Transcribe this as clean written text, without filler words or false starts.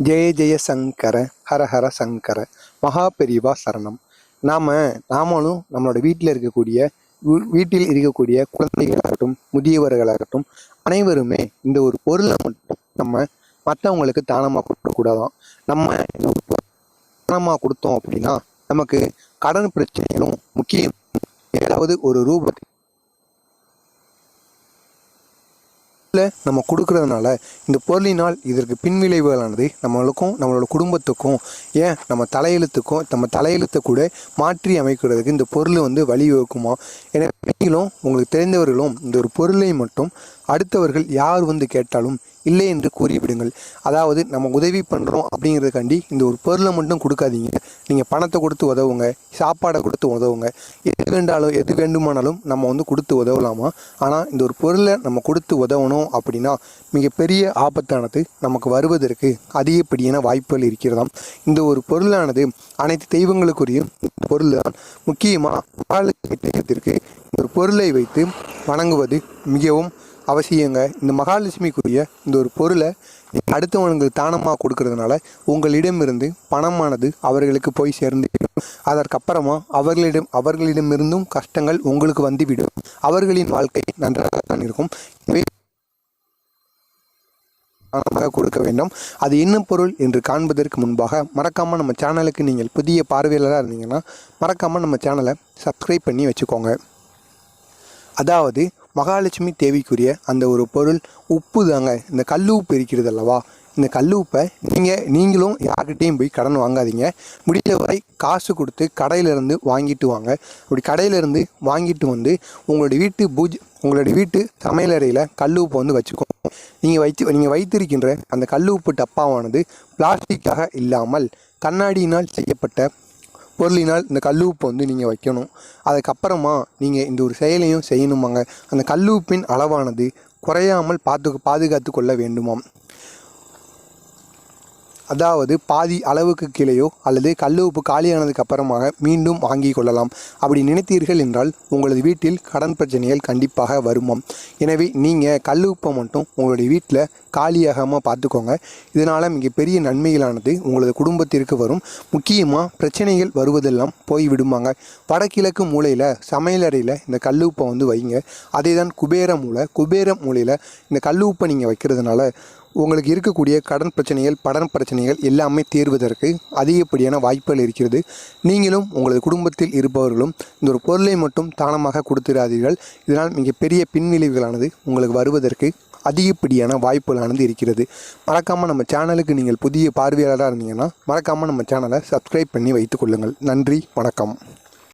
ஜெய ஜெய சங்கர ஹர ஹர சங்கர மகா பெரிவா சரணம். நாமளும் நம்மளோட வீட்டில் இருக்கக்கூடிய குழந்தைகளாகட்டும் முதியவர்களாகட்டும் அனைவருமே இந்த ஒரு பொருளை மட்டும் நம்ம மற்றவங்களுக்கு தானமாக கொடுக்கக்கூடாதான். நம்ம தானமாக கொடுத்தோம் அப்படின்னா நமக்கு கடன் பிரச்சனைகளும் முக்கியம் ஏதாவது ஒரு ரூபத்தில் நம்ம கொடுக்கறதுனால இந்த பொருளினால் இதற்கு பின்விளைவுகளானது நம்மளுக்கும் நம்மளோட குடும்பத்துக்கும் ஏன் நம்ம தலையெழுத்தை கூட மாற்றி அமைக்கிறதுக்கு இந்த பொருள் வழிவகுக்குமா. எனவே நீங்களும் உங்களுக்கு தெரிந்தவர்களும் இந்த ஒரு பொருளை மட்டும் அடுத்தவர்கள் யார் கேட்டாலும் இல்லை என்று கூறிவிடுங்கள். அதாவது நம்ம உதவி பண்ணுறோம் அப்படிங்கிறதுக்காண்டி இந்த ஒரு பொருளை மட்டும் கொடுக்காதீங்க. நீங்கள் பணத்தை கொடுத்து உதவுங்க, சாப்பாடை கொடுத்து உதவுங்க, எது வேண்டுமானாலும் நம்ம கொடுத்து உதவலாமா. ஆனால் இந்த ஒரு பொருளை நம்ம கொடுத்து உதவணும் அப்படின்னா மிகப்பெரிய ஆபத்தானது நமக்கு வருவதற்கு அதிகப்படியான வாய்ப்புகள் இருக்கிறதாம். இந்த ஒரு பொருளானது அனைத்து தெய்வங்களுக்குரிய பொருள் தான். முக்கியமாக தெய்வத்திற்கு ஒரு பொருளை வைத்து வணங்குவது மிகவும் அவசியங்க. இந்த மகாலட்சுமிக்குரிய இந்த ஒரு பொருளை அடுத்தவங்களுக்கு தானமாக கொடுக்கறதுனால உங்களிடமிருந்து பணமானது அவர்களுக்கு போய் சேர்ந்து அதற்கப்புறமா அவர்களிடமிருந்தும் கஷ்டங்கள் உங்களுக்கு வந்துவிடும். அவர்களின் வாழ்க்கை நன்றாகத்தான் இருக்கும். கொடுக்க வேண்டும். அது என்ன பொருள் என்று காண்பதற்கு முன்பாக மறக்காமல் நம்ம சேனலுக்கு நீங்கள் புதிய பார்வையாளராக இருந்தீங்கன்னா மறக்காமல் நம்ம சேனலை சப்ஸ்கிரைப் பண்ணி வச்சுக்கோங்க. அதாவது மகாலட்சுமி தேவிக்குரிய அந்த ஒரு பொருள் உப்பு தாங்க. இந்த கல் உப்பு இருக்கிறது அல்லவா, இந்த கல் உப்பை நீங்களும் யார்கிட்டையும் போய் கடன் வாங்காதீங்க. முடிந்த வரை காசு கொடுத்து கடையிலேருந்து வாங்கிட்டு வாங்க. அப்படி கடையிலேருந்து வாங்கிட்டு வந்து உங்களுடைய வீட்டு சமையலறையில் கல் உப்பை வச்சுக்கோங்க. நீங்கள் வைத்திருக்கின்ற அந்த கல் உப்பு டப்பாவானது பிளாஸ்டிக்காக இல்லாமல் கண்ணாடியினால் செய்யப்பட்ட பொருளினால் இந்த கல் உப்பு நீங்கள் வைக்கணும். அதுக்கப்புறமா நீங்கள் இந்த ஒரு செயலையும் செய்யணுமாங்க. அந்த கல் உப்பின் அளவானது குறையாமல் பாதுகாத்து கொள்ள வேண்டுமாம். அதாவது பாதி அளவுக்கு கீழேயோ அல்லது கல் உப்பு காலியானதுக்கு அப்புறமாக மீண்டும் வாங்கி கொள்ளலாம். அப்படி நினைத்தீர்கள் என்றால் உங்களது வீட்டில் கடன் பிரச்சனைகள் கண்டிப்பாக வருமாம். எனவே நீங்கள் கல் உப்பை மட்டும் உங்களுடைய வீட்டில் காலியாகாமல் பார்த்துக்கோங்க. இதனால் மிகப்பெரிய நன்மைகளானது உங்களது குடும்பத்திற்கு வரும். முக்கியமாக பிரச்சனைகள் வருவதெல்லாம் போய் விடுமாங்க. வடகிழக்கு மூலையில் சமையலறையில் இந்த கல் உப்பை வைங்க. அதே தான் குபேர மூலையில் இந்த கல் உப்பை நீங்கள் வைக்கிறதுனால உங்களுக்கு இருக்கக்கூடிய கடன் பிரச்சனைகள் படன் பிரச்சனைகள் எல்லாமே தீர்வதற்கு அதிகப்படியான வாய்ப்புகள் இருக்கிறது. நீங்களும் உங்களது குடும்பத்தில் இருப்பவர்களும் இந்த ஒரு பொருளை மட்டும் தானமாக கொடுத்துடாதீர்கள். இதனால் மிகப்பெரிய பின்விளைவுகளானது உங்களுக்கு வருவதற்கு அதிகப்படியான வாய்ப்புகளானது இருக்கிறது. மறக்காமல் நம்ம சேனலுக்கு நீங்கள் புதிய பார்வையாளராக இருந்தீங்கன்னா மறக்காமல் நம்ம சேனலை சப்ஸ்கிரைப் பண்ணி வைத்துக் கொள்ளுங்கள். நன்றி, வணக்கம்.